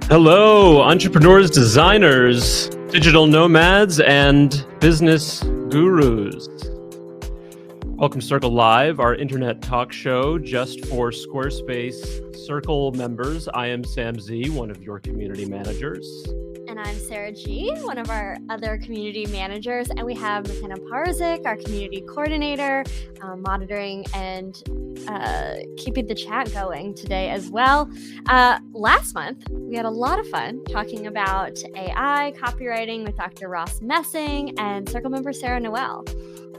Hello, entrepreneurs, designers, digital nomads, and business gurus. Welcome to Circle Live, our internet talk show just for Squarespace Circle members. I am Sam Z, one of your community managers. And I'm Sarah G, one of our other community managers. And we have McKenna Parzik, our community coordinator, monitoring and keeping the chat going today as well. Last month, we had a lot of fun talking about AI, copywriting with Dr. Ross Messing and Circle member Sarah Noel.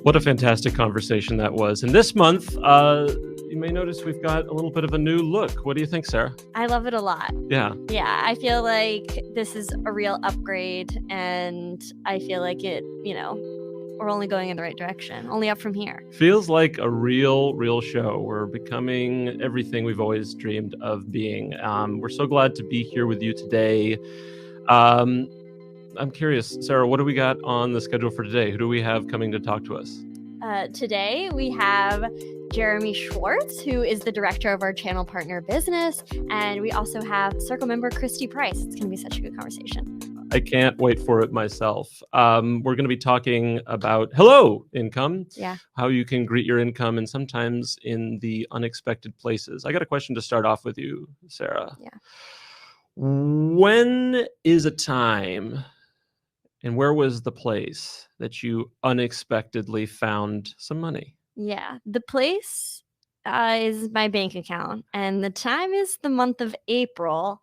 What a fantastic conversation that was. And this month, you may notice we've got a little bit of a new look. What do you think, Sarah? I love it a lot. Yeah, I feel like this is a real upgrade, and I feel like we're only going in the right direction, only up from here. Feels like a real show. We're becoming everything we've always dreamed of being. We're so glad to be here with you today. I'm curious, Sarah, what do we got on the schedule for today? Who do we have coming to talk to us? Today we have Jeremy Schwartz, who is the director of our channel partner business. And we also have Circle member Christy Price. It's going to be such a good conversation. I can't wait for it myself. We're going to be talking about income. Yeah. How you can greet your income and sometimes in the unexpected places. I got a question to start off with you, Sarah. Yeah. When is a time and where was the place that you unexpectedly found some money? Yeah, the place is my bank account, and the time is the month of April.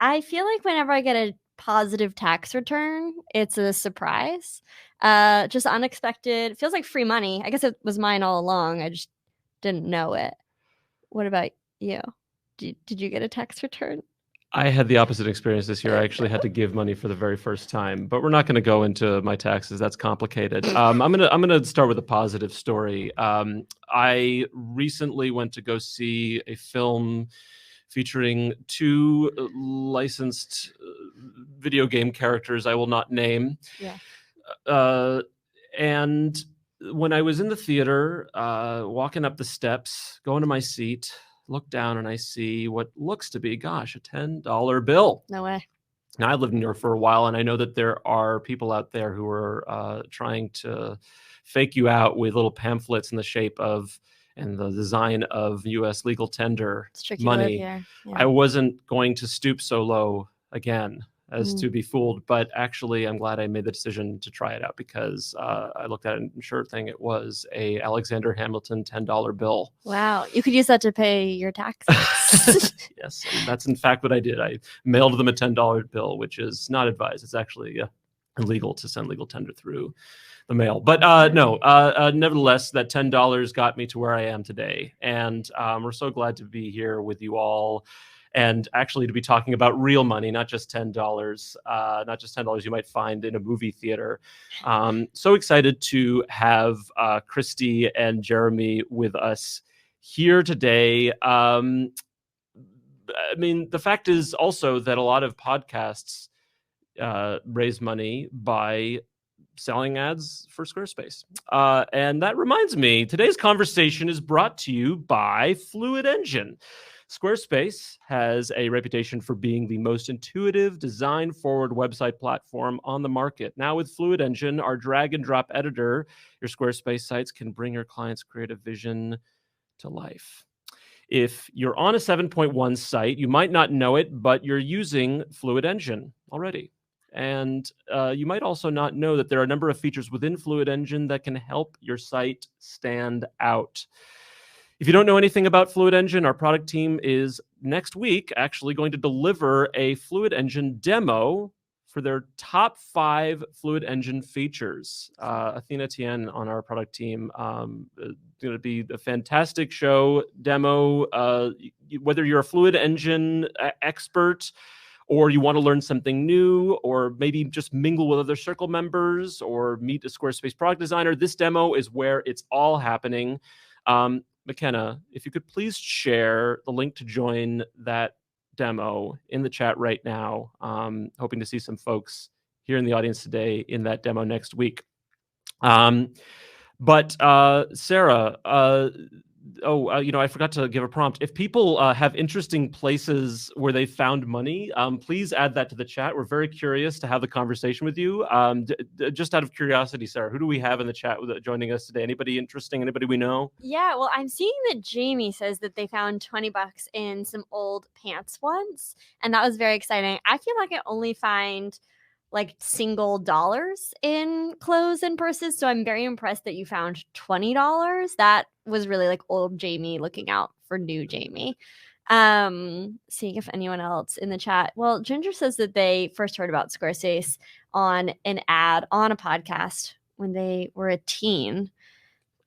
I feel like whenever I get a positive tax return, it's a surprise. Just unexpected. It feels like free money. I guess it was mine all along. I just didn't know it. What about you? Did you get a tax return? I had the opposite experience this year. I actually had to give money for the very first time, but we're not going to go into my taxes. That's complicated. I'm gonna start with a positive story. I recently went to go see a film featuring two licensed video game characters I will not name. Yeah. And when I was in the theater, walking up the steps, going to my seat, look down and I see what looks to be, a $10 bill. No way. Now, I've lived in New York for a while, and I know that there are people out there who are trying to fake you out with little pamphlets in the shape of and the design of U.S. legal tender money. Yeah. I wasn't going to stoop so low again as to be fooled, but actually I'm glad I made the decision to try it out because I looked at it and sure thing, it was a Alexander Hamilton $10 bill. Wow, you could use that to pay your taxes. Yes, that's in fact what I did. I mailed them a $10 bill, which is not advised. It's actually illegal to send legal tender through the mail. But nevertheless, that $10 got me to where I am today. And we're so glad to be here with you all. And actually to be talking about real money, not just $10, not just $10 you might find in a movie theater. So excited to have Christy and Jeremy with us here today. I mean, the fact is also that a lot of podcasts raise money by selling ads for Squarespace. And that reminds me, today's conversation is brought to you by Fluid Engine. Squarespace has a reputation for being the most intuitive, design-forward website platform on the market. Now with Fluid Engine, our drag-and-drop editor, your Squarespace sites can bring your clients' creative vision to life. If you're on a 7.1 site, you might not know it, but you're using Fluid Engine already. And you might also not know that there are a number of features within Fluid Engine that can help your site stand out. If you don't know anything about Fluid Engine, our product team is next week actually going to deliver a Fluid Engine demo for their top 5 Fluid Engine features. Athena Tien on our product team, going to be a fantastic show demo. Whether you're a Fluid Engine expert or you want to learn something new, or maybe just mingle with other Circle members or meet a Squarespace product designer, this demo is where it's all happening. McKenna, if you could please share the link to join that demo in the chat right now. Hoping to see some folks here in the audience today in that demo next week. But Sarah, I forgot to give a prompt. If people have interesting places where they found money, please add that to the chat. We're very curious to have the conversation with you. Just out of curiosity, Sarah, who do we have in the chat joining us today? Anybody interesting? Anybody we know? Yeah, well, I'm seeing that Jamie says that they found $20 in some old pants once, and that was very exciting. I feel like I only find like single dollars in clothes and purses, so I'm very impressed that you found $20. That was really like old Jamie looking out for new Jamie. Seeing if anyone else in the chat. Well, Ginger says that they first heard about Squarespace on an ad on a podcast when they were a teen.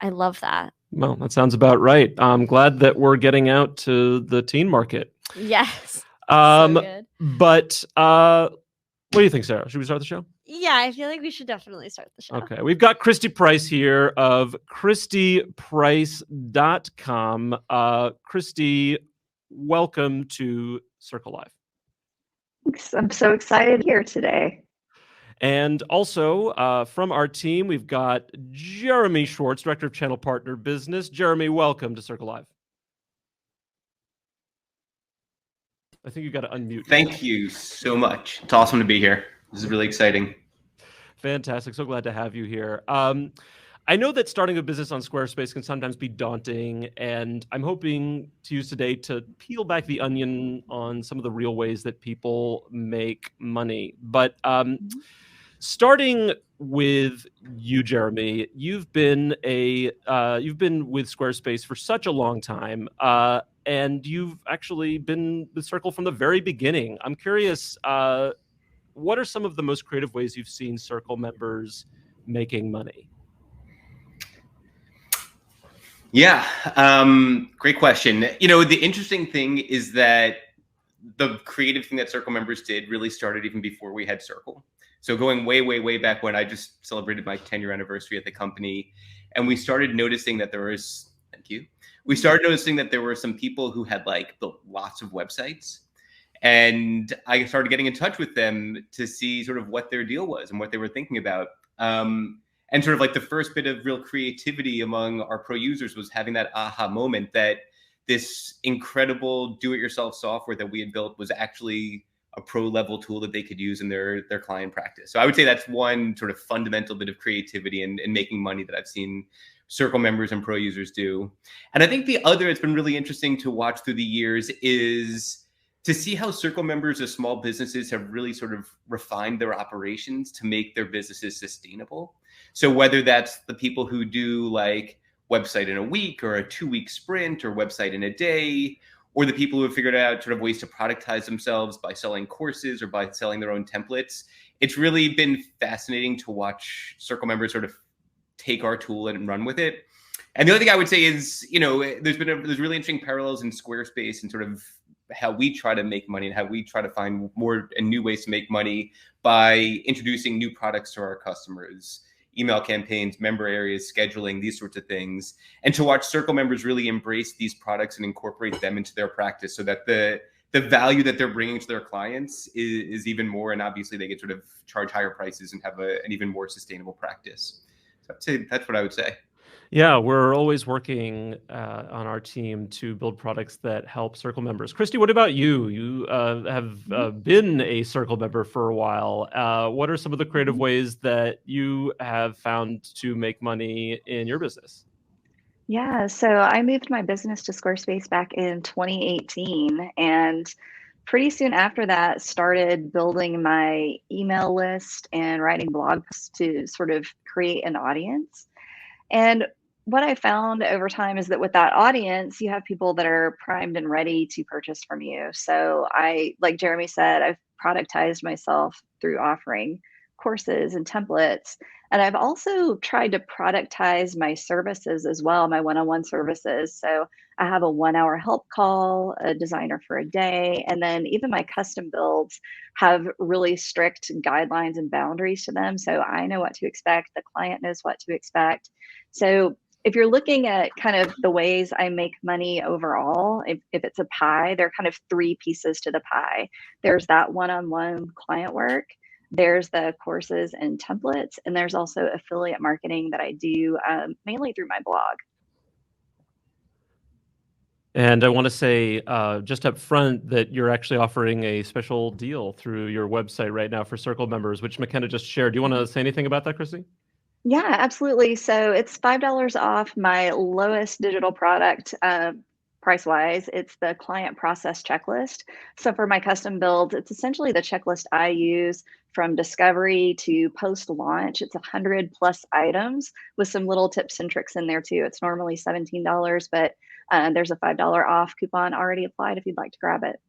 I love that. Well, that sounds about right. I'm glad that we're getting out to the teen market. Yes. So good. But what do you think, Sarah? Should we start the show? Yeah, I feel like we should definitely start the show. Okay. We've got Christy Price here of ChristyPrice.com. Christy, welcome to Circle Live. Thanks. I'm so excited here today. And also from our team, we've got Jeremy Schwartz, Director of Channel Partner Business. Jeremy, welcome to Circle Live. I think you got to unmute. Thank you so much. It's awesome to be here. This is really exciting. Fantastic. So glad to have you here. I know that starting a business on Squarespace can sometimes be daunting, and I'm hoping to use today to peel back the onion on some of the real ways that people make money. But starting with you, Jeremy, you've been with Squarespace for such a long time, and you've actually been with Circle from the very beginning. I'm curious, what are some of the most creative ways you've seen Circle members making money? Yeah, great question. The interesting thing is that the creative thing that Circle members did really started even before we had Circle. So going way, way, way back when I just celebrated my 10-year anniversary at the company, and we started noticing that there were some people who had built lots of websites. And I started getting in touch with them to see sort of what their deal was and what they were thinking about. And sort of the first bit of real creativity among our pro users was having that aha moment that this incredible do-it-yourself software that we had built was actually a pro level tool that they could use in their client practice. So I would say that's one sort of fundamental bit of creativity and making money that I've seen Circle members and pro users do. And I think the other that's been really interesting to watch through the years is to see how Circle members of small businesses have really sort of refined their operations to make their businesses sustainable. So whether that's the people who do website in a week or a 2-week sprint or website in a day, or the people who have figured out sort of ways to productize themselves by selling courses or by selling their own templates, it's really been fascinating to watch Circle members sort of take our tool and run with it. And the other thing I would say is, there's really interesting parallels in Squarespace and sort of how we try to make money and how we try to find more and new ways to make money by introducing new products to our customers, email campaigns, member areas, scheduling, these sorts of things. And to watch Circle members really embrace these products and incorporate them into their practice so that the value that they're bringing to their clients is even more. And obviously they get sort of charge higher prices and have an even more sustainable practice. So I'd say that's what I would say. Yeah, we're always working on our team to build products that help Circle members. Christy, what about you? You have been a Circle member for a while. What are some of the creative ways that you have found to make money in your business? Yeah, so I moved my business to Squarespace back in 2018, and pretty soon after that started building my email list and writing blog posts to sort of create an audience. And what I found over time is that with that audience, you have people that are primed and ready to purchase from you. So like Jeremy said, I've productized myself through offering courses and templates. And I've also tried to productize my services as well, my one-on-one services. So I have a 1-hour help call, a designer for a day, and then even my custom builds have really strict guidelines and boundaries to them. So I know what to expect. The client knows what to expect. So if you're looking at kind of the ways I make money overall, if it's a pie, there are kind of 3 pieces to the pie. There's that one-on-one client work, there's the courses and templates, and there's also affiliate marketing that I do mainly through my blog. And I want to say just up front that you're actually offering a special deal through your website right now for Circle members, which McKenna just shared. Do you want to say anything about that, Christy? Yeah, absolutely. So it's $5 off my lowest digital product, price wise. It's the client process checklist. So for my custom builds, it's essentially the checklist I use from discovery to post launch. It's 100 plus items with some little tips and tricks in there too. It's normally $17, but there's a $5 off coupon already applied if you'd like to grab it.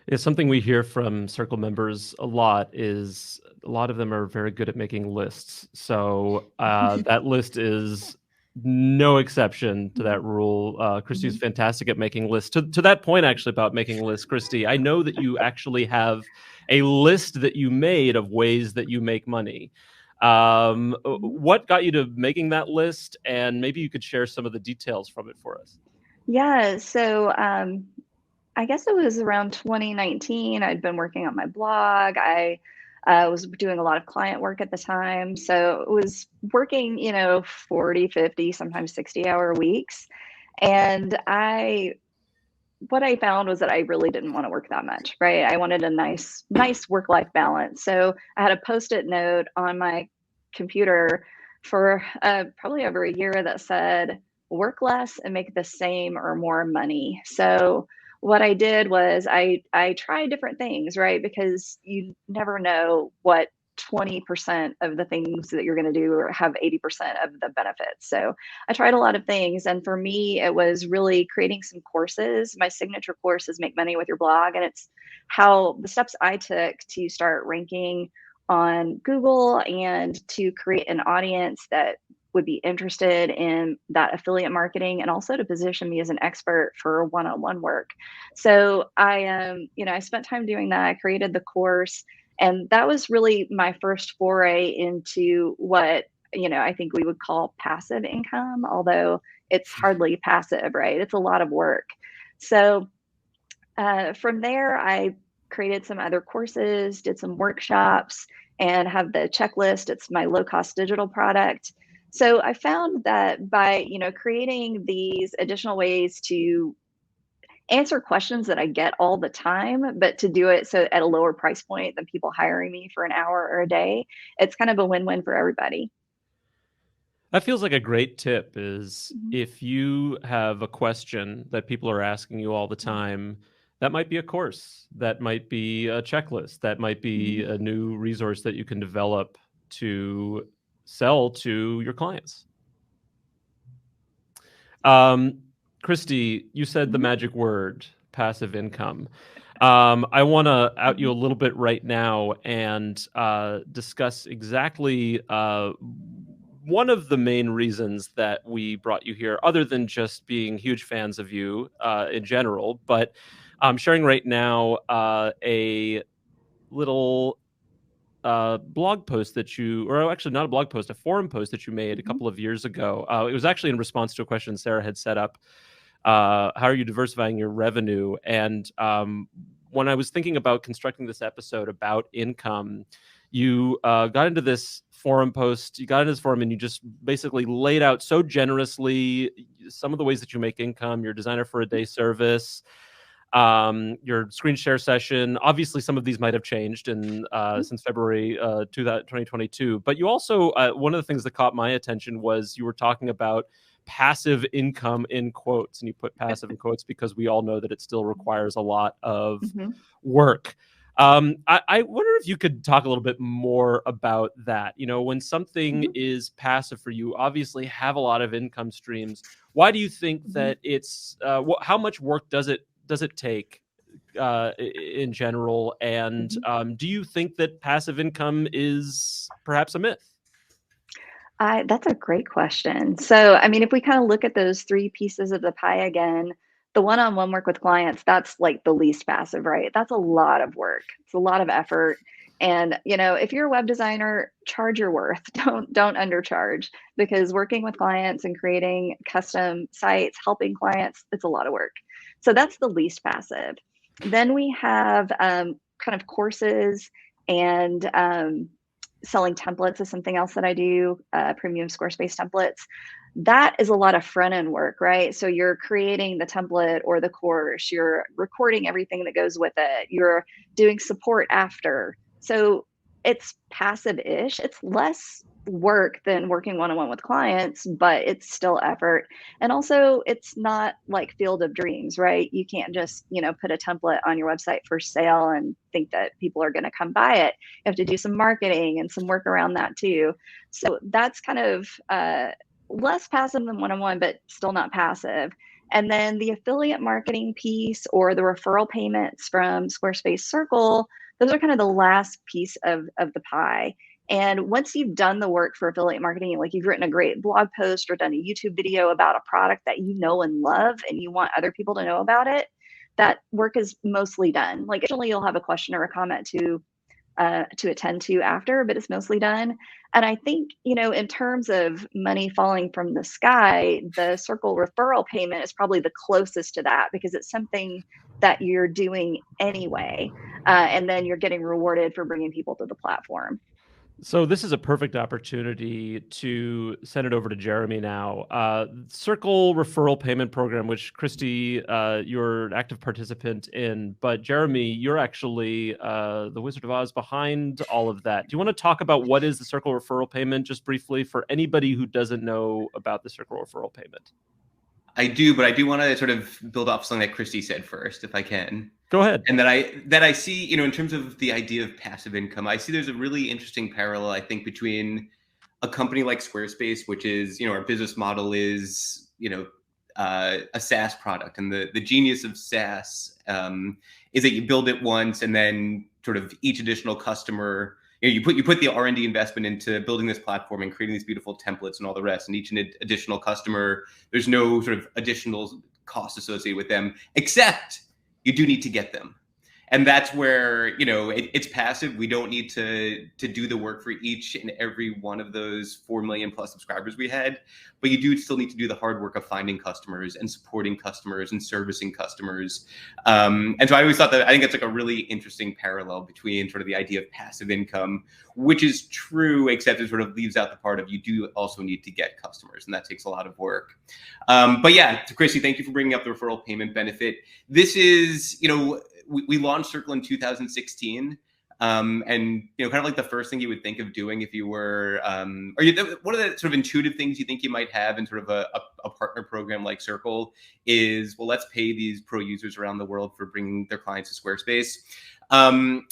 Yeah, something we hear from Circle members a lot is a lot of them are very good at making lists. So that list is no exception to that rule. Christy's fantastic at making lists. To that point, actually, about making lists, Christy, I know that you actually have a list that you made of ways that you make money. What got you to making that list? And maybe you could share some of the details from it for us. Yeah, so I guess it was around 2019. I'd been working on my blog. I was doing a lot of client work at the time. So it was working, 40, 50, sometimes 60-hour weeks. And what I found was that I really didn't want to work that much, right? I wanted a nice work-life balance. So I had a Post-it note on my computer for probably over a year that said, work less and make the same or more money. So what I did was I tried different things, right? Because you never know what 20% of the things that you're going to do or have 80% of the benefits. So I tried a lot of things. And for me, it was really creating some courses. My signature course is Make Money with Your Blog. And it's how the steps I took to start ranking on Google and to create an audience that would be interested in that affiliate marketing and also to position me as an expert for one-on-one work. So I spent time doing that. I created the course, and that was really my first foray into what, I think we would call passive income, although it's hardly passive, right? It's a lot of work. So from there, I created some other courses, did some workshops, and have the checklist. It's my low-cost digital product. So I found that by, creating these additional ways to answer questions that I get all the time, but to do it so at a lower price point than people hiring me for an hour or a day, it's kind of a win-win for everybody. That feels like a great tip is if you have a question that people are asking you all the time, that might be a course, that might be a checklist, that might be a new resource that you can develop to sell to your clients. Christy, you said the magic word, passive income. I want to out you a little bit right now and discuss exactly one of the main reasons that we brought you here, other than just being huge fans of you in general, but I'm sharing right now a little blog post that or actually not a blog post, a forum post that you made a couple of years ago. It was actually in response to a question Sarah had set up. How are you diversifying your revenue? And when I was thinking about constructing this episode about income, you got into this forum post, you got into this forum and you just basically laid out so generously some of the ways that you make income, your designer for a day service, your screen share session. Obviously, some of these might have changed since February 2022. But you also, one of the things that caught my attention was you were talking about passive income in quotes, and you put passive in quotes because we all know that it still requires a lot of work. I wonder if you could talk a little bit more about that. When something is passive for you, obviously have a lot of income streams. Why do you think that it's how much work does it take in general? And do you think that passive income is perhaps a myth? That's a great question. So, if we kind of look at those three pieces of the pie again, the one-on-one work with clients, that's like the least passive, right? That's a lot of work. It's a lot of effort. And, if you're a web designer, charge your worth. Don't undercharge, because working with clients and creating custom sites, helping clients, it's a lot of work. So that's the least passive. Then we have kind of courses and selling templates is something else that I do, premium Squarespace templates. That is a lot of front end work, right? So you're creating the template or the course, you're recording everything that goes with it, you're doing support after. So it's passive-ish. It's less work than working one-on-one with clients, but it's still effort. And also it's not like Field of Dreams, right? You can't just, put a template on your website for sale and think that people are going to come buy it. You have to do some marketing and some work around that too. So that's kind of less passive than one-on-one, but still not passive. And then the affiliate marketing piece or the referral payments from Squarespace Circle, those are kind of the last piece of the pie. And once you've done the work for affiliate marketing, like you've written a great blog post or done a YouTube video about a product that you know and love, and you want other people to know about it, that work is mostly done. Like occasionally you'll have a question or a comment to attend to after, but it's mostly done. And I think, in terms of money falling from the sky, the Circle referral payment is probably the closest to that because it's something that you're doing anyway. And then you're getting rewarded for bringing people to the platform. So this is a perfect opportunity to send it over to Jeremy now. Circle referral payment program, which Christy, you're an active participant in, but Jeremy, you're actually the Wizard of Oz behind all of that. Do you want to talk about what is the Circle referral payment just briefly for anybody who doesn't know about the Circle referral payment? I do, but I do want to sort of build off something that Christy said first, if I can. Go ahead. And that I see, in terms of the idea of passive income, I see there's a really interesting parallel, I think, between a company like Squarespace, which is, our business model is, a SaaS product. And the genius of SaaS is that you build it once and then sort of each additional customer, you put the R&D investment into building this platform and creating these beautiful templates and all the rest. And each additional customer, there's no sort of additional cost associated with them, except you do need to get them. And that's where, it's passive. We don't need to do the work for each and every one of those 4 million plus subscribers we had, but you do still need to do the hard work of finding customers and supporting customers and servicing customers. And so I always thought that I think it's like a really interesting parallel between sort of the idea of passive income, which is true, except it sort of leaves out the part of you do also need to get customers, and that takes a lot of work. But yeah, Christy, thank you for bringing up the referral payment benefit. This is, we launched Circle in 2016, and kind of like the first thing you would think of doing if you were, one of the sort of intuitive things you think you might have in sort of a partner program like Circle is, well, let's pay these pro users around the world for bringing their clients to Squarespace. And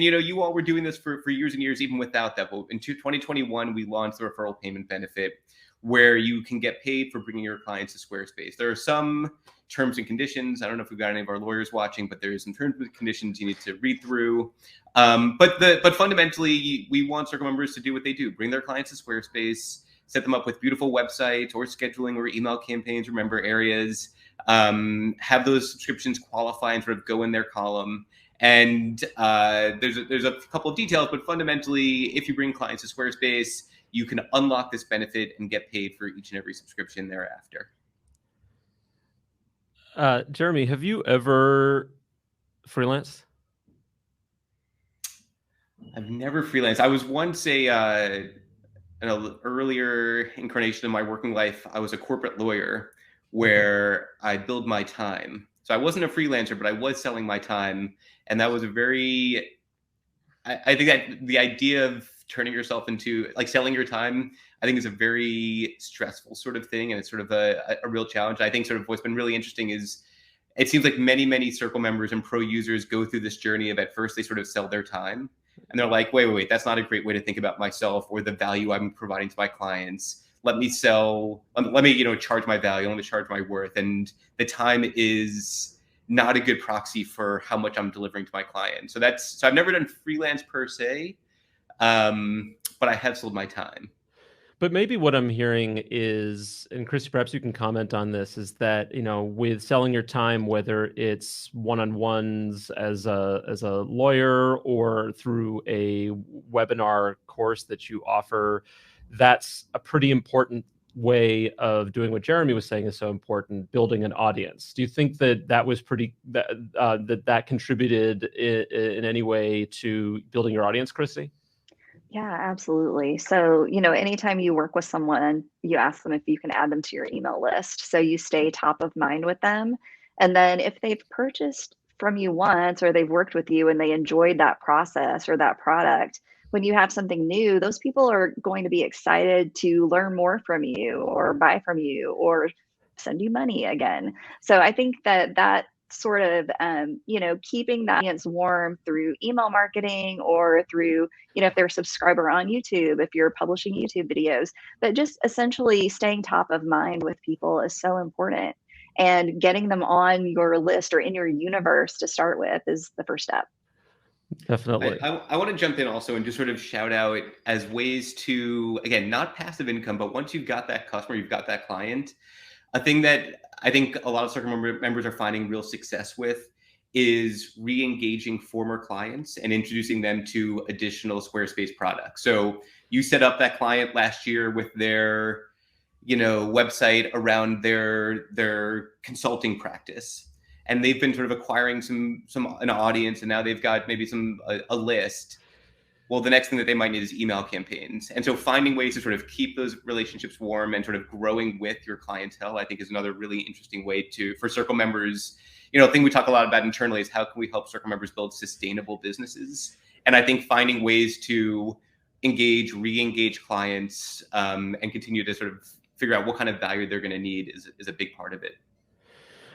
you all were doing this for years and years, even without that. But in 2021, we launched the referral payment benefit, where you can get paid for bringing your clients to Squarespace. There are some terms and conditions. I don't know if we've got any of our lawyers watching, but there's some terms and conditions you need to read through. But fundamentally, we want Circle members to do what they do: bring their clients to Squarespace, set them up with beautiful websites or scheduling or email campaigns or member areas, have those subscriptions qualify and sort of go in their column. And there's a couple of details, but fundamentally, if you bring clients to Squarespace, you can unlock this benefit and get paid for each and every subscription thereafter. Jeremy, have you ever freelanced? I've never freelanced. I was once in an earlier incarnation of my working life, I was a corporate lawyer where I billed my time. So I wasn't a freelancer, but I was selling my time. And that was I think that the idea of turning yourself into like selling your time, I think is a very stressful sort of thing. And it's sort of a real challenge. I think sort of what's been really interesting is it seems like many Circle members and pro users go through this journey of, at first they sort of sell their time and they're like, wait, that's not a great way to think about myself or the value I'm providing to my clients. Let me charge my value, let me charge my worth. And the time is not a good proxy for how much I'm delivering to my client. So I've never done freelance per se, but I have sold my time. But maybe what I'm hearing is, and Christy, perhaps you can comment on this, is that, with selling your time, whether it's one-on-ones as a lawyer or through a webinar course that you offer, that's a pretty important way of doing what Jeremy was saying is so important, building an audience. Do you think that was that contributed in any way to building your audience, Christy? Yeah, absolutely. So, anytime you work with someone, you ask them if you can add them to your email list. So you stay top of mind with them. And then if they've purchased from you once or they've worked with you and they enjoyed that process or that product, when you have something new, those people are going to be excited to learn more from you or buy from you or send you money again. So I think that sort of, keeping the audience warm through email marketing or through, if they're a subscriber on YouTube, if you're publishing YouTube videos, but just essentially staying top of mind with people is so important. And getting them on your list or in your universe to start with is the first step. Definitely. I want to jump in also and just sort of shout out as ways to, again, not passive income, but once you've got that customer, you've got that client, a thing that I think a lot of circle members are finding real success with is re-engaging former clients and introducing them to additional Squarespace products. So you set up that client last year with their, website around their consulting practice, and they've been sort of acquiring an audience, and now they've got maybe a list. Well, the next thing that they might need is email campaigns. And so finding ways to sort of keep those relationships warm and sort of growing with your clientele, I think, is another really interesting way for Circle members. A thing we talk a lot about internally is how can we help Circle members build sustainable businesses? And I think finding ways to re-engage clients, and continue to sort of figure out what kind of value they're going to need is a big part of it.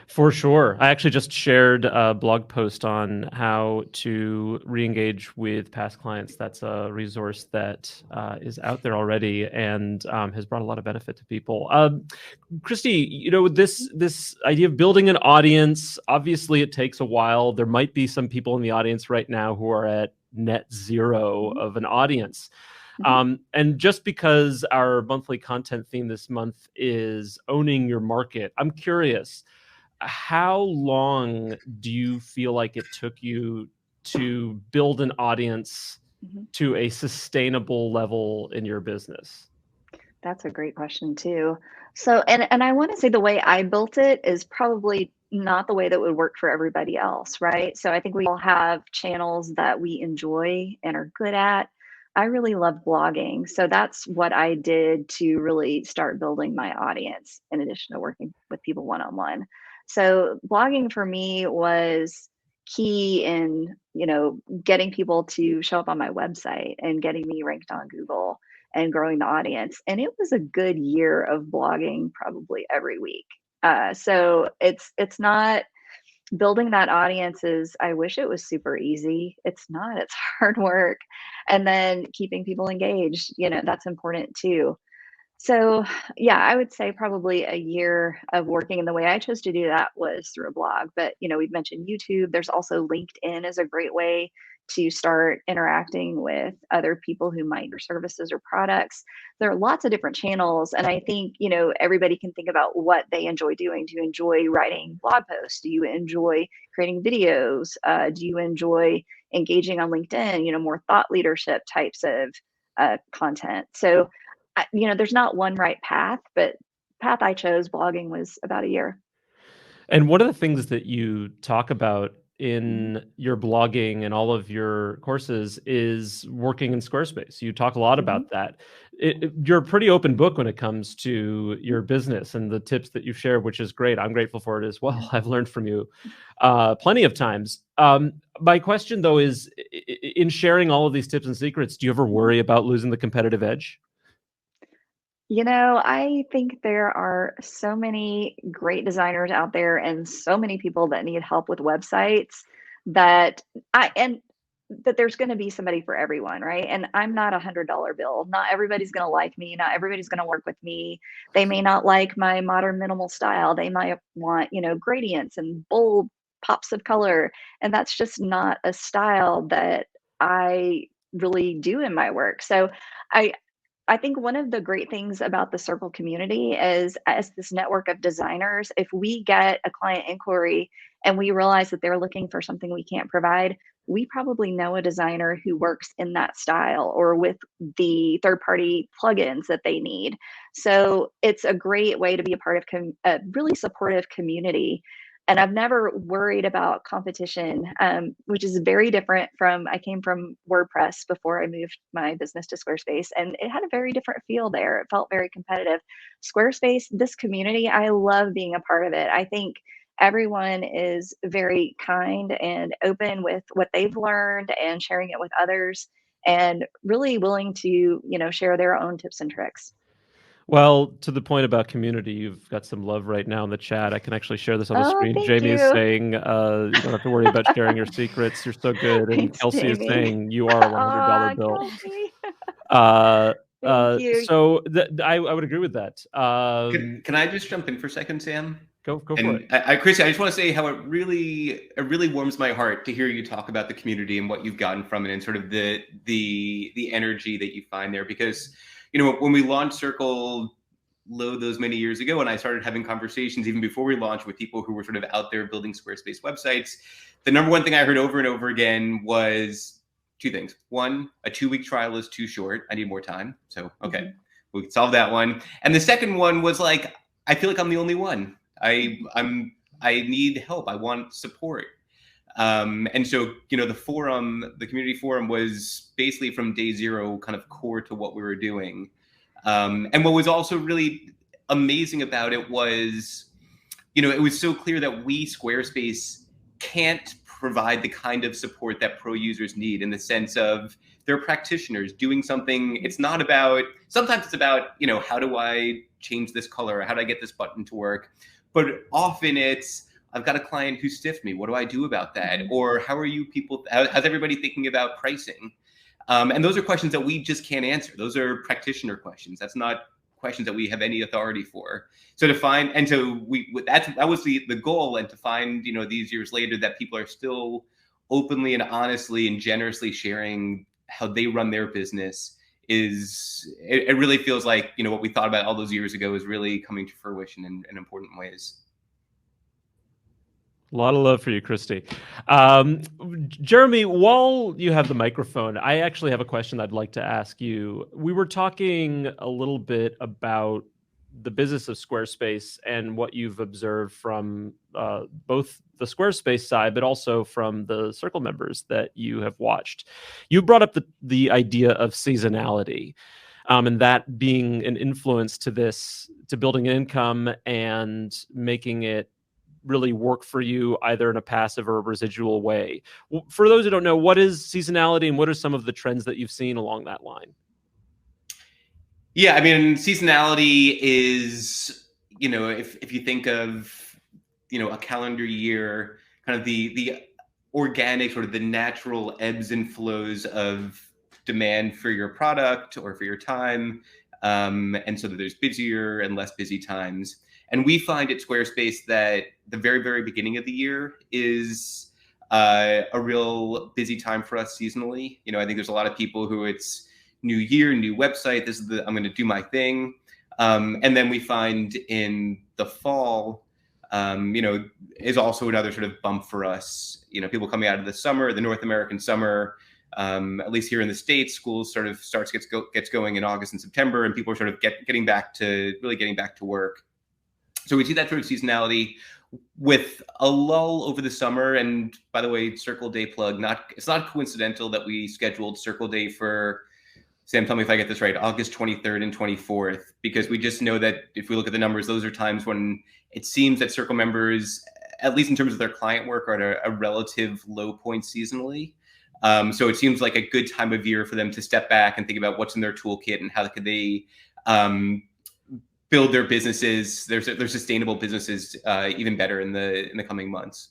For sure. I actually just shared a blog post on how to re-engage with past clients. That's a resource that is out there already and has brought a lot of benefit to people. Christy, this idea of building an audience, obviously it takes a while. There might be some people in the audience right now who are at net zero of an audience. And just because our monthly content theme this month is owning your market, I'm curious, how long do you feel like it took you to build an audience to a sustainable level in your business? That's a great question too. So, and I want to say the way I built it is probably not the way that would work for everybody else, right? So I think we all have channels that we enjoy and are good at. I really love blogging. So that's what I did to really start building my audience in addition to working with people one-on-one. So blogging for me was key in, getting people to show up on my website and getting me ranked on Google and growing the audience. And it was a good year of blogging probably every week. So it's not building that audience I wish it was super easy. It's not, it's hard work. And then keeping people engaged, that's important too. So yeah, I would say probably a year of working. And the way I chose to do that was through a blog. But, we've mentioned YouTube. There's also LinkedIn is a great way to start interacting with other people who might your services or products. There are lots of different channels. And I think, everybody can think about what they enjoy doing. Do you enjoy writing blog posts? Do you enjoy creating videos? Do you enjoy engaging on LinkedIn, more thought leadership types of content? So there's not one right path, but path I chose, blogging, was about a year. And one of the things that you talk about in your blogging and all of your courses is working in Squarespace. You talk a lot about that. You're a pretty open book when it comes to your business and the tips that you share, which is great. I'm grateful for it as well. I've learned from you plenty of times. My question, though, is in sharing all of these tips and secrets, do you ever worry about losing the competitive edge? I think there are so many great designers out there and so many people that need help with websites that there's going to be somebody for everyone, right? And I'm not $100 bill. Not everybody's going to like me. Not everybody's going to work with me. They may not like my modern minimal style. They might want, gradients and bold pops of color. And that's just not a style that I really do in my work. So I think one of the great things about the Circle community is, as this network of designers, if we get a client inquiry and we realize that they're looking for something we can't provide, we probably know a designer who works in that style or with the third-party plugins that they need. So it's a great way to be a part of a really supportive community. And I've never worried about competition, which is very different from, I came from WordPress before I moved my business to Squarespace, and it had a very different feel there. It felt very competitive. Squarespace, this community, I love being a part of it. I think everyone is very kind and open with what they've learned and sharing it with others, and really willing to, share their own tips and tricks. Well, to the point about community, you've got some love right now in the chat. I can actually share this on the Oh, screen. thank Jamie is you. saying, you don't have to worry about sharing your secrets. You're so good. And Thanks, Kelsey is Jamie. saying you are a $100 Aw, bill. Kelsey. Uh, Thank you. so I would agree with that. Can I just jump in for a second, Sam? Go for And it. Christy, I just want to say how it really warms my heart to hear you talk about the community and what you've gotten from it, and sort of the energy that you find there. Because, when we launched Circle those many years ago, and I started having conversations even before we launched with people who were sort of out there building Squarespace websites, the number one thing I heard over and over again was two things. One, a 2-week trial is too short. I need more time. So, okay, we can solve that one. And the second one was like, I feel like I'm the only one. I need help. I want support. And so, the community forum was basically from day zero kind of core to what we were doing. And what was also really amazing about it was, it was so clear that we, Squarespace, can't provide the kind of support that pro users need, in the sense of they're practitioners doing something. It's not about, sometimes it's about, how do I change this color? How do I get this button to work? But often it's, I've got a client who stiffed me. What do I do about that? Or how are you people, how's everybody thinking about pricing? And those are questions that we just can't answer. Those are practitioner questions. That's not questions that we have any authority for. So to find, and so that was the goal, and to find, these years later, that people are still openly and honestly and generously sharing how they run their business it really feels like, what we thought about all those years ago is really coming to fruition in important ways. A lot of love for you, Christy. Jeremy, while you have the microphone, I actually have a question I'd like to ask you. We were talking a little bit about the business of Squarespace and what you've observed from both the Squarespace side, but also from the Circle members that you have watched. You brought up the idea of seasonality, and that being an influence to building an income and making it really work for you, either in a passive or a residual way. For those who don't know, what is seasonality, and what are some of the trends that you've seen along that line? Yeah, I mean, seasonality is, if you think of, a calendar year, kind of the organic, sort of the natural ebbs and flows of demand for your product or for your time. And so that there's busier and less busy times. And we find at Squarespace that the very, very beginning of the year is a real busy time for us seasonally. I think there's a lot of people who it's new year, new website. I'm going to do my thing. And then we find in the fall, is also another sort of bump for us. People coming out of the summer, the North American summer, at least here in the States, schools sort of gets going in August and September, and people are sort of getting back to work. So we see that sort of seasonality with a lull over the summer. And by the way, Circle Day plug, it's not coincidental that we scheduled Circle Day for, Sam, tell me if I get this right, August 23rd and 24th, because we just know that if we look at the numbers, those are times when it seems that Circle members, at least in terms of their client work, are at a relative low point seasonally. So it seems like a good time of year for them to step back and think about what's in their toolkit and how could they build their businesses, their sustainable businesses, even better in the coming months.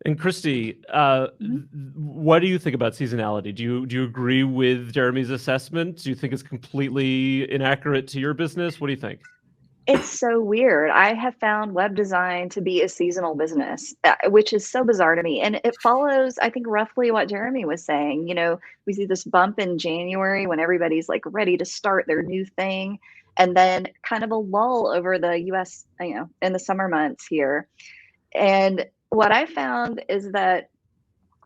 And Christy, what do you think about seasonality? Do you agree with Jeremy's assessment? Do you think it's completely inaccurate to your business? What do you think? It's so weird. I have found web design to be a seasonal business, which is so bizarre to me. And it follows, I think, roughly what Jeremy was saying. We see this bump in January when everybody's like ready to start their new thing, and then kind of a lull over the US, in the summer months here. And what I found is that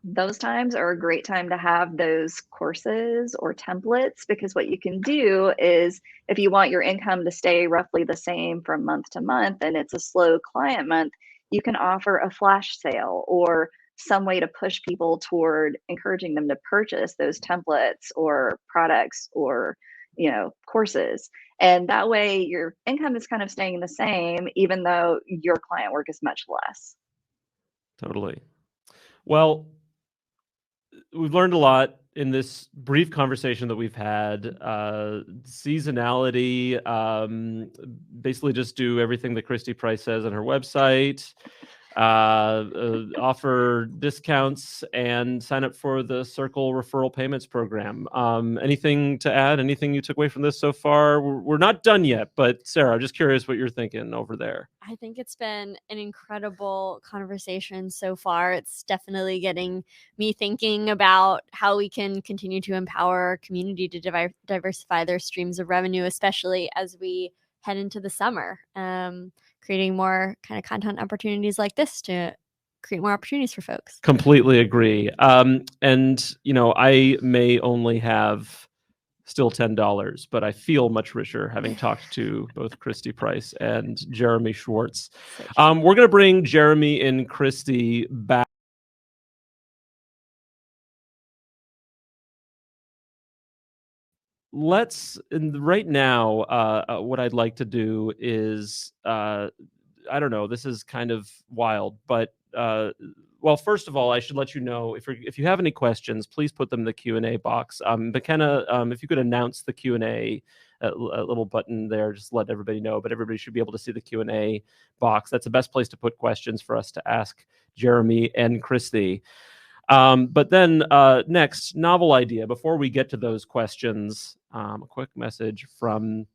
those times are a great time to have those courses or templates, because what you can do is, if you want your income to stay roughly the same from month to month and it's a slow client month, you can offer a flash sale or some way to push people toward encouraging them to purchase those templates or products or courses. And that way your income is kind of staying the same, even though your client work is much less. Totally. Well, we've learned a lot in this brief conversation that we've had. Seasonality, basically just do everything that Christy Price says on her website, offer discounts, and sign up for the Circle referral payments program. Anything to add? Anything you took away from this so far? We're not done yet, but Sarah, I'm just curious what you're thinking over there. I think it's been an incredible conversation so far. It's definitely getting me thinking about how we can continue to empower our community to diversify their streams of revenue, especially as we head into the summer. Creating more kind of content opportunities like this to create more opportunities for folks. Completely agree. And, I may only have still $10, but I feel much richer having talked to both Christy Price and Jeremy Schwartz. We're going to bring Jeremy and Christy back. Right now, what I'd like to do is, I don't know, this is kind of wild, but well, first of all, I should let you know, if you have any questions, please put them in the Q&A box. McKenna, if you could announce the Q&A, a little button there, just let everybody know, but everybody should be able to see the Q&A box. That's the best place to put questions for us to ask Jeremy and Christy. But then next, novel idea. Before we get to those questions, a quick message from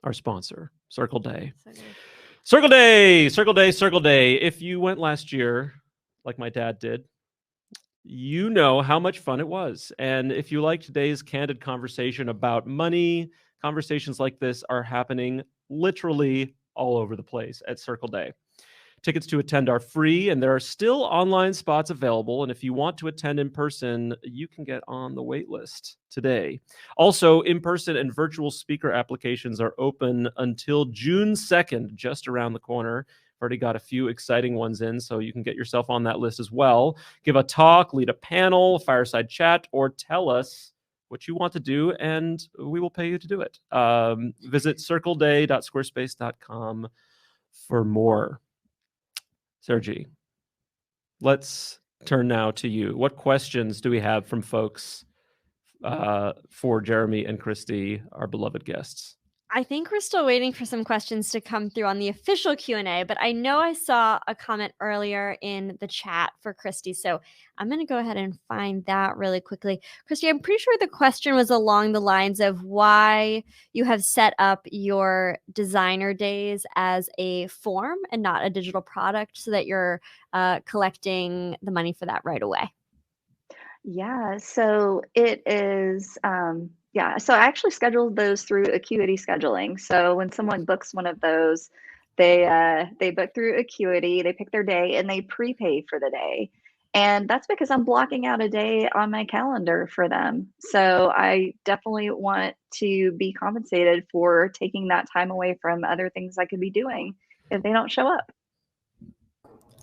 our sponsor, Circle Day. Circle Day, Circle Day, Circle Day. If you went last year, like my dad did, you know how much fun it was. And if you like today's candid conversation about money, conversations like this are happening literally all over the place at Circle Day. Tickets to attend are free, and there are still online spots available. And if you want to attend in person, you can get on the wait list today. Also, in-person and virtual speaker applications are open until June 2nd, just around the corner. I've already got a few exciting ones in, so you can get yourself on that list as well. Give a talk, lead a panel, fireside chat, or tell us what you want to do, and we will pay you to do it. Visit circleday.squarespace.com for more. Sergi, let's turn now to you. What questions do we have from folks for Jeremy and Christy, our beloved guests? I think we're still waiting for some questions to come through on the official Q&A, but I know I saw a comment earlier in the chat for Christy, so I'm going to go ahead and find that really quickly. Christy, I'm pretty sure the question was along the lines of why you have set up your designer days as a form and not a digital product so that you're collecting the money for that right away. Yeah, so it is, so I actually scheduled those through Acuity scheduling. So when someone books one of those, they book through Acuity, they pick their day, and they prepay for the day. And that's because I'm blocking out a day on my calendar for them. So I definitely want to be compensated for taking that time away from other things I could be doing if they don't show up.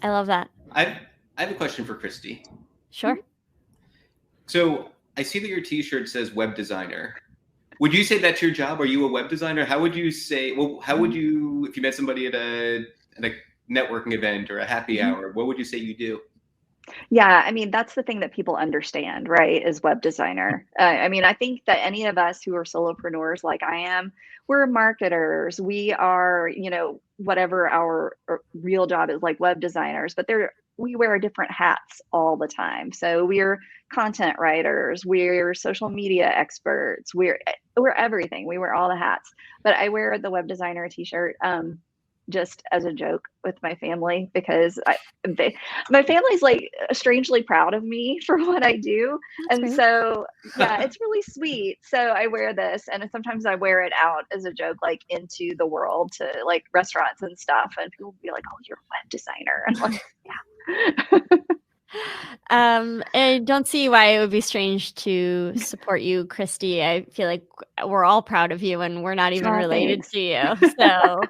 I love that. I have a question for Christy. Sure. So I see that your T-shirt says web designer. Would you say that's your job? Are you a web designer? How would you say? Well, how would you, if you met somebody at a networking event or a happy hour, what would you say you do? Yeah, I mean, that's the thing that people understand, right, is web designer. I mean, I think that any of us who are solopreneurs like I am, we're marketers. We are, whatever our real job is, like web designers, but we wear different hats all the time. So we're content writers, we're social media experts, we're everything. We wear all the hats. But I wear the web designer t-shirt just as a joke with my family because my family's like strangely proud of me for what I do. That's and great. So yeah, it's really sweet. So I wear this, and sometimes I wear it out as a joke, like into the world to like restaurants and stuff, and people will be like, "Oh, you're a web designer." And I'm like, yeah. I don't see why it would be strange to support you, Christy. I feel like we're all proud of you and we're not even related Thanks. to you. So,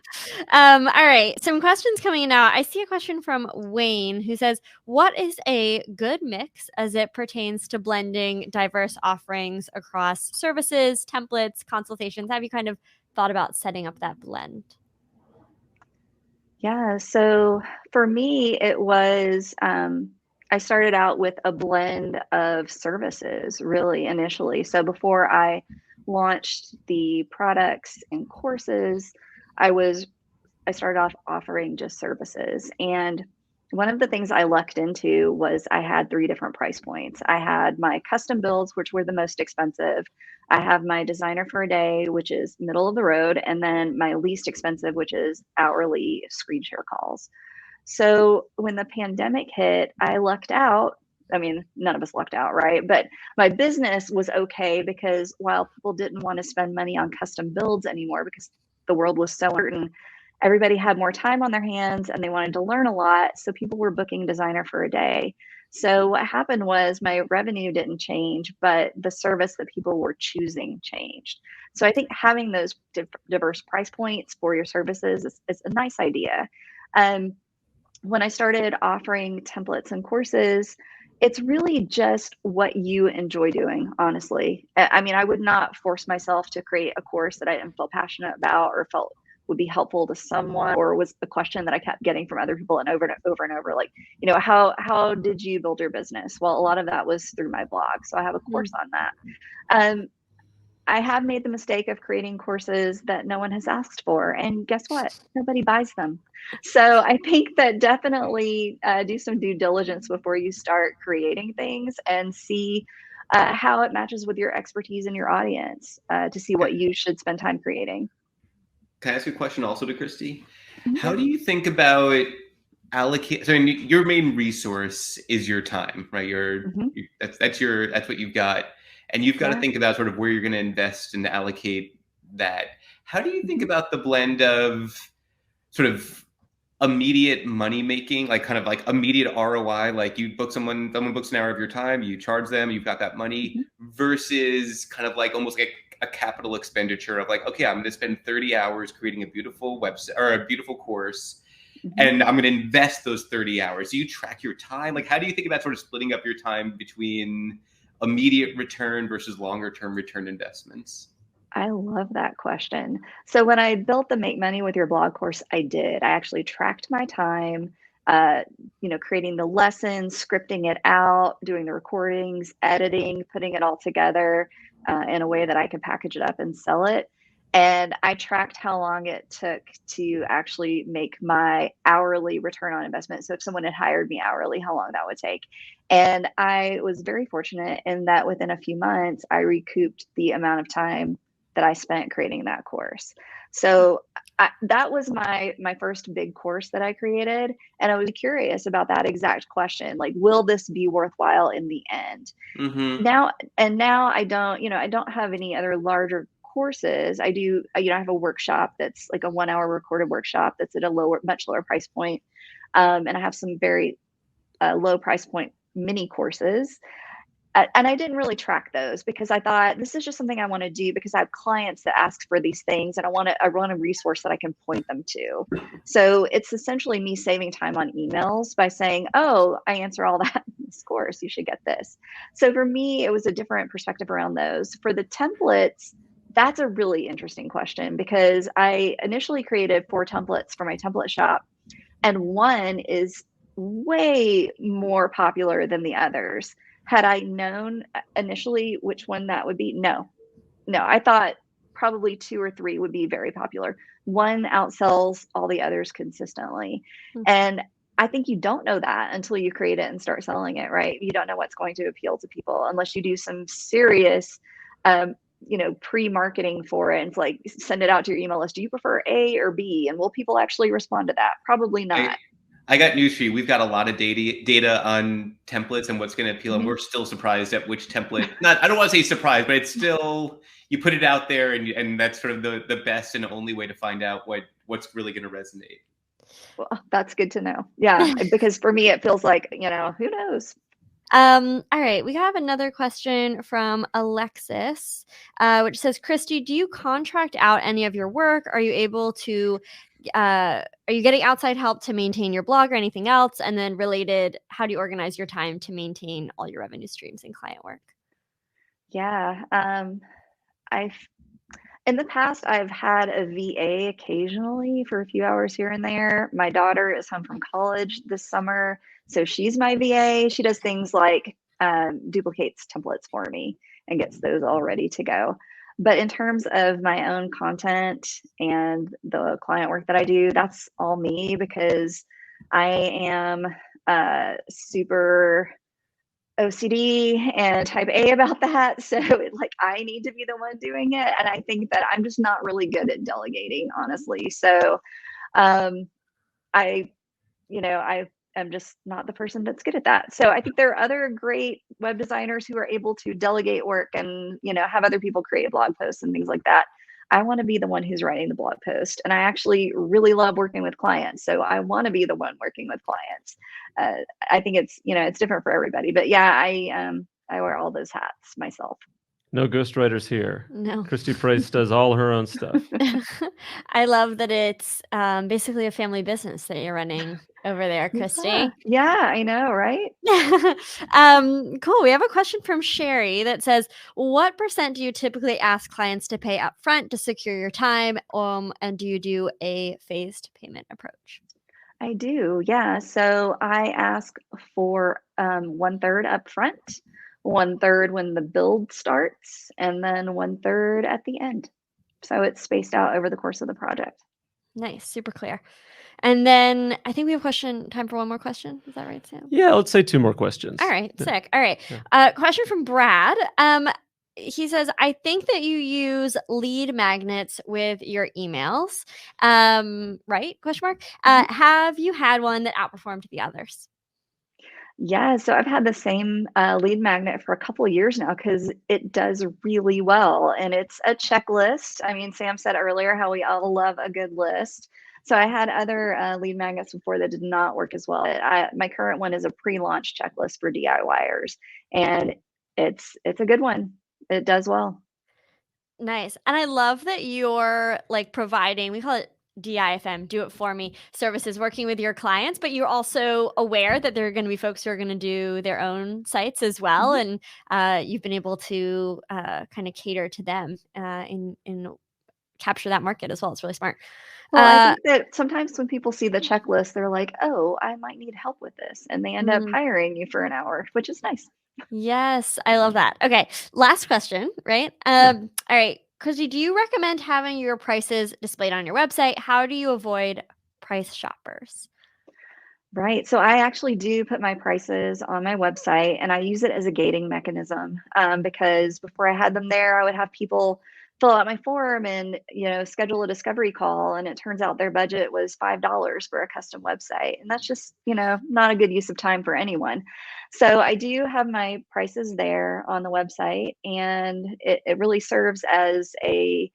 all right. Some questions coming in now. I see a question from Wayne who says, what is a good mix as it pertains to blending diverse offerings across services, templates, consultations? Have you kind of thought about setting up that blend? Yeah, so for me, it was I started out with a blend of services really initially. So before I launched the products and courses, I started off offering just services. And one of the things I lucked into was I had 3 different price points. I had my custom builds, which were the most expensive. I have my designer for a day, which is middle of the road, and then my least expensive, which is hourly screen share calls. So when the pandemic hit, I lucked out. I mean, none of us lucked out, right? But my business was okay because while people didn't want to spend money on custom builds anymore because the world was so uncertain, everybody had more time on their hands and they wanted to learn a lot. So people were booking designer for a day. So what happened was my revenue didn't change, but the service that people were choosing changed. So I think having those diverse price points for your services is a nice idea. When I started offering templates and courses, it's really just what you enjoy doing, honestly. I mean, I would not force myself to create a course that I didn't feel passionate about or felt would be helpful to someone, or was a question that I kept getting from other people and over and over, like, how did you build your business? Well, a lot of that was through my blog. So I have a course on that. I have made the mistake of creating courses that no one has asked for. And guess what? Nobody buys them. So I think that definitely do some due diligence before you start creating things and see how it matches with your expertise and your audience to see what you should spend time creating. Can I ask a question also to Christy? Mhm. How do you think about allocate? So your main resource is your time, right? That's what you've got, and you've got to think about sort of where you're going to invest and allocate that. How do you think about the blend of sort of immediate money making, like kind of like immediate ROI, like someone books an hour of your time, you charge them, you've got that money, versus kind of like almost like a capital expenditure of like, okay, I'm going to spend 30 hours creating a beautiful website or a beautiful course, and I'm going to invest those 30 hours. Do you track your time? Like, how do you think about sort of splitting up your time between immediate return versus longer term return investments? I love that question. So when I built the Make Money with Your Blog course, I actually tracked my time, creating the lessons, scripting it out, doing the recordings, editing, putting it all together in a way that I could package it up and sell it. And I tracked how long it took to actually make my hourly return on investment. So if someone had hired me hourly, how long that would take. And I was very fortunate in that within a few months, I recouped the amount of time that I spent creating that course. So that was my first big course that I created. And I was curious about that exact question, like, will this be worthwhile in the end? Now I don't have any other larger courses. I do, I have a workshop that's like a 1-hour recorded workshop that's at a much lower price point. And I have some very low price point mini courses. And I didn't really track those because I thought this is just something I want to do because I have clients that ask for these things and I want a resource that I can point them to. So it's essentially me saving time on emails by saying, oh, I answer all that in this course, you should get this. So for me, it was a different perspective around those. For the templates, that's a really interesting question because I initially created 4 templates for my template shop, and one is way more popular than the others. Had I known initially which one that would be? No, I thought probably 2 or 3 would be very popular. One outsells all the others consistently. And I think you don't know that until you create it and start selling it, right? You don't know what's going to appeal to people unless you do some serious, pre-marketing for it. And it's like, send it out to your email list. Do you prefer A or B? And will people actually respond to that? Probably not. I got news for you. We've got a lot of data on templates and what's going to appeal, and we're still surprised at which template. I don't want to say surprised, but it's still, you put it out there, and that's sort of the best and only way to find out what's really going to resonate. Well, that's good to know. Yeah, because for me, it feels like, who knows? All right, we have another question from Alexis, which says, Christy, do you contract out any of your work? Are you able to, are you getting outside help to maintain your blog or anything else? And then related, how do you organize your time to maintain all your revenue streams and client work? Yeah, in the past, I've had a VA occasionally for a few hours here and there. My daughter is home from college this summer, so she's my VA. She does things like duplicates templates for me and gets those all ready to go. But in terms of my own content and the client work that I do, that's all me because I am super OCD and type A about that. So I need to be the one doing it. And I think that I'm just not really good at delegating, honestly. So I am just not the person that's good at that. So I think there are other great web designers who are able to delegate work and, have other people create blog posts and things like that. I want to be the one who's writing the blog post. And I actually really love working with clients. So I want to be the one working with clients. I think it's, it's different for everybody. But yeah, I wear all those hats myself. No ghostwriters here. No. Christy Price does all her own stuff. I love that it's basically a family business that you're running over there, Christy. Yeah, I know, right? Cool. We have a question from Sherry that says, what % do you typically ask clients to pay upfront to secure your time? And do you do a phased payment approach? I do, yeah. So I ask for 1/3 upfront, 1/3 when the build starts, and then 1/3 at the end. So it's spaced out over the course of the project. Nice, super clear. And then I think we have time for one more question. Is that right, Sam? Yeah, let's say 2 more questions. All right, Yeah. sick. All right. Yeah. Question from Brad. He says, I think that you use lead magnets with your emails. Right? Question mark. Have you had one that outperformed the others? Yeah, so I've had the same lead magnet for a couple of years now because it does really well. And it's a checklist. I mean, Sam said earlier how we all love a good list. So I had other lead magnets before that did not work as well. My current one is a pre-launch checklist for DIYers, and it's a good one. It does well. Nice. And I love that you're providing, we call it DIFM, do it for me services, working with your clients, but you're also aware that there are going to be folks who are going to do their own sites as well. Mm-hmm. And you've been able to kind of cater to them in capture that market as well. It's really smart. Well, I think that sometimes when people see the checklist, they're like, oh, I might need help with this. And they end up hiring you for an hour, which is nice. Yes, I love that. Okay, last question, right? All right, Christy, do you recommend having your prices displayed on your website? How do you avoid price shoppers? Right. So I actually do put my prices on my website, and I use it as a gating mechanism because before I had them there, I would have people fill out my form and schedule a discovery call, and it turns out their budget was $5 for a custom website, and that's just not a good use of time for anyone. So I do have my prices there on the website, and it really serves as a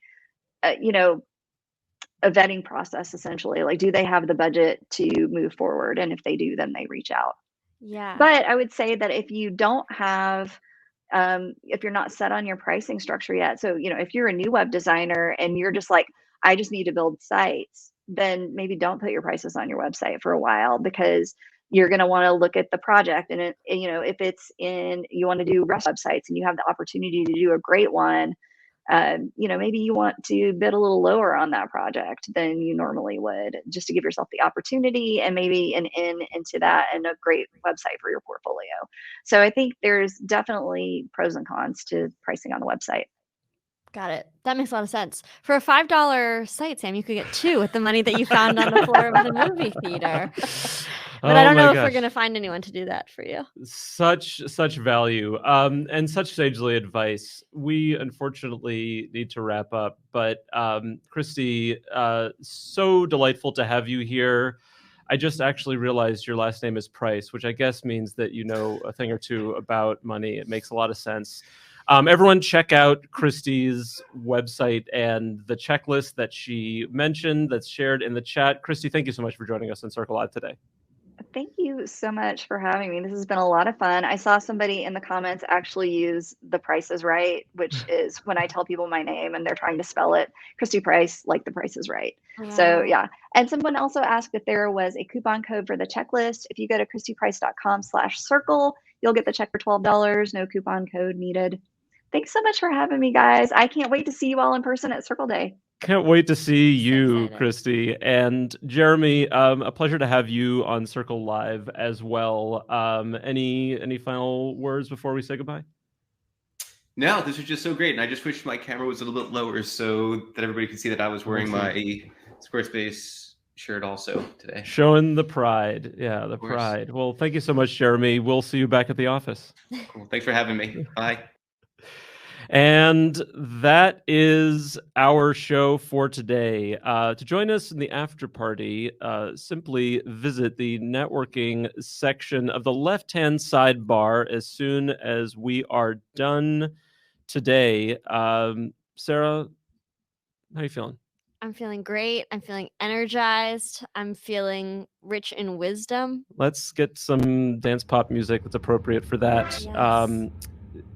vetting process, essentially. Like, do they have the budget to move forward? And if they do, then they reach out. Yeah. But I would say that if you don't have, if you're not set on your pricing structure yet, so, if you're a new web designer and you're just like, I just need to build sites, then maybe don't put your prices on your website for a while, because you're going to want to look at the project. And if it's you want to do REST websites and you have the opportunity to do a great one, maybe you want to bid a little lower on that project than you normally would, just to give yourself the opportunity and maybe an in into that and a great website for your portfolio. So I think there's definitely pros and cons to pricing on the website. Got it. That makes a lot of sense. For a $5 site, Sam, you could get 2 with the money that you found on the floor of the movie theater. But I don't know if we're going to find anyone to do that for you. Such value and such sagely advice. We unfortunately need to wrap up, but Christy, so delightful to have you here. I just actually realized your last name is Price, which I guess means that you know a thing or two about money. It makes a lot of sense. Everyone check out Christy's website and the checklist that she mentioned that's shared in the chat. Christy, thank you so much for joining us on Circle Live today. Thank you so much for having me. This has been a lot of fun. I saw somebody in the comments actually use the Price is Right, which is when I tell people my name and they're trying to spell it, Christy Price, like the Price is Right. So yeah. And someone also asked if there was a coupon code for the checklist. If you go to christyprice.com/circle, you'll get the check for $12. No coupon code needed. Thanks so much for having me, guys. I can't wait to see you all in person at Circle Day. Can't wait to see you, excited. Christy. And Jeremy, a pleasure to have you on Circle Live as well. Any final words before we say goodbye? No, this was just so great. And I just wish my camera was a little bit lower so that everybody could see that I was wearing my Squarespace shirt also today. Showing the pride. Yeah, the pride. Well, thank you so much, Jeremy. We'll see you back at the office. Cool. Thanks for having me. Bye. And that is our show for today. To join us in the after party, simply visit the networking section of the left-hand sidebar as soon as we are done today. Sarah, how are you feeling? I'm feeling great. I'm feeling energized. I'm feeling rich in wisdom. Let's get some dance pop music that's appropriate for that.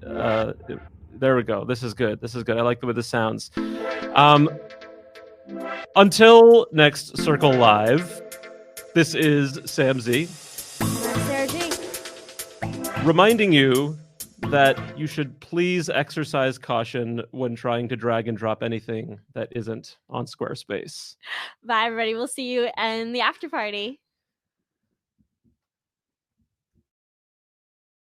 Yes. There we go. This is good. This is good. I like the way this sounds. Until next Circle Live, this is Sam Z. I'm Sarah G. Reminding you that you should please exercise caution when trying to drag and drop anything that isn't on Squarespace. Bye, everybody. We'll see you in the after party.